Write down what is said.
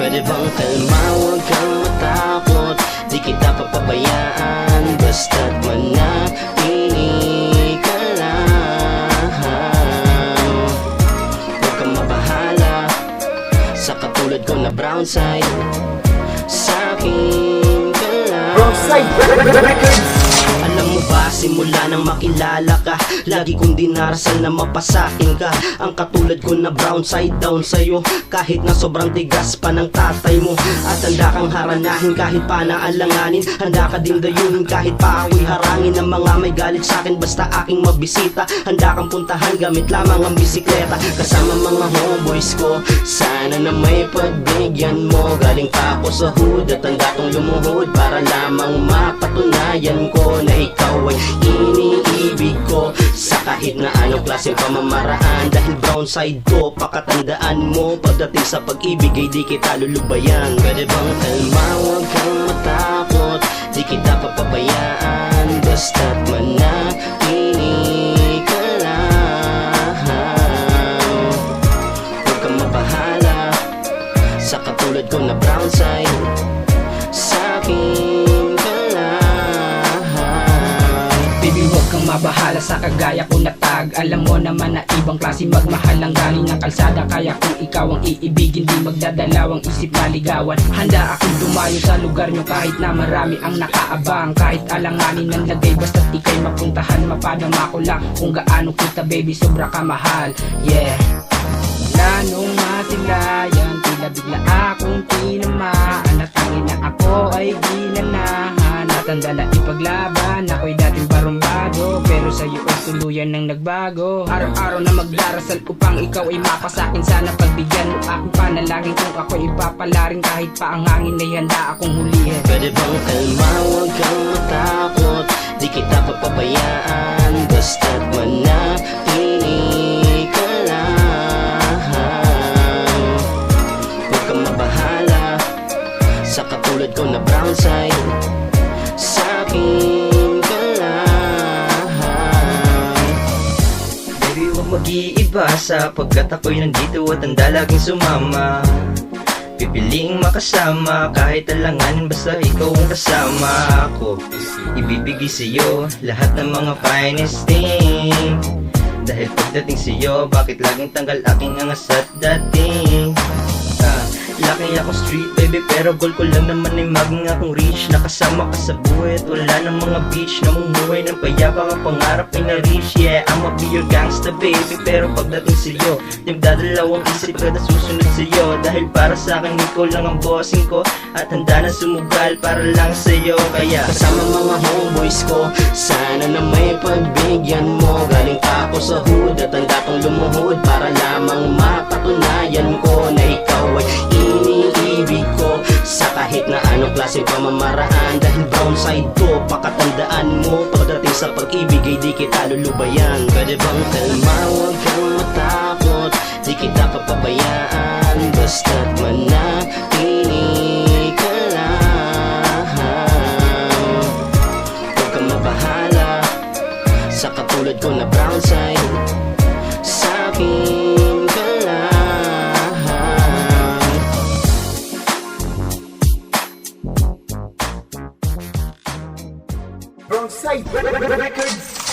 Pwede bang kalma, huwag kang matakot, di kita papabayaan, basta't manatili ka lang. Huwag kang mabahala sa katulad ko na brown side, sa'kin ka lang. Brown Side Records. Alam mo ba, simula nang makilala ka, lagi kong dinarasal na mapasakin ka. Ang katulad ko na brown side down sa'yo, kahit na sobrang tigas pa ng tatay mo. At handa kang haranahin kahit pa naalanganin, handa ka din dayunin kahit pa ako'y harangin ng mga may galit sa'kin basta aking mabisita. Handa kang puntahan gamit lamang ang bisikleta, kasama mga homeboys ko. Sana na may pagbigyan mo, galing pa ako sa hood at handa kong lumuhod para lamang mapatunayan ko na ikaw ay iniibig ko sa kahit na anong klaseng pamamaraan. Dahil brown side ko, pakatandaan mo, pagdating sa pag-ibig ay di kita lulubayan. Pwede bang kalma, huwag kang matakot, di kita papabayaan, basta't manatili ka lang. Huwag kang mabahala sa katulad ko na brown side, sa'kin ka lang. Baby, huwag kang mabahala sa kagaya ko na tag. Alam mo naman na ibang klase magmahal ang galing ng kalsada. Kaya kung ikaw ang iibigin, di magdadalawang isip maligawan. Handa akong dumayo sa lugar nyo kahit na marami ang nakaabang. Kahit alanganin ng lagay, basta't ika'y mapuntahan. Mapadama ko lang kung gaano kita, baby, sobra ka mahal. Yeah. Lanong masilayan, tila bigla akong tinamaan. Natangin na ako ay ginanahan. Natanda na ipaglaban, ako'y dating barumbado, pero sa'yo ay tuluyan ng nagbago. Araw-araw na magdarasal upang ikaw ay mapasakin. Sana pagbigyan mo aking panalangin, kung ako'y ipapalaring kahit pa ang hangin ay handa akong hulihin. Pwede bang kalma, huwag kang matakot, di kita papabayaan, basta't manatili ka lang. Huwag kang mabahala sa katulad ko na brown side, sa'kin ka lang. Baby, huwag mag-iiba sapagkat ako'y nandito at handa laging sumama. Pipiliing makasama kahit alanganin, basta ikaw ang kasama ako. Ibibigay sa'yo lahat ng mga finest thing, dahil pagdating sa'yo, bakit laging tanggal aking angas at dating. Laki ako street baby, pero goal ko lang naman ay maging akong rich. Nakasama ka sa buhay at wala ng mga beach. Namumuhay ng payapa ang pangarap ay na-reach. Yeah, I'ma be your gangsta baby, pero pagdating sa'yo, nagdadalawang isip ka na susunod sa'yo. Dahil para sa'kin ikaw lang ang bossing ko, at handa na sumugal para lang sa'yo. Kaya kasama mga homeboys ko, sana na may pagbigyan mo. Galing pa ako sa hood at handa kong lumuhod para lamang mapatunayan ko na ikaw ay iniibig ko sa kahit na anong klaseng pamamaraan. Dahil brown side ko, pakatandaan mo, pagdating sa pag-ibig ay di kita lulubayan. Pwede bang kalma, huwag kang matakot, di kita papabayaan, basta't manatili ka lang. Huwag kang mabahala sa katulad ko na brown side, sa'kin ka lang. Brown Side Records.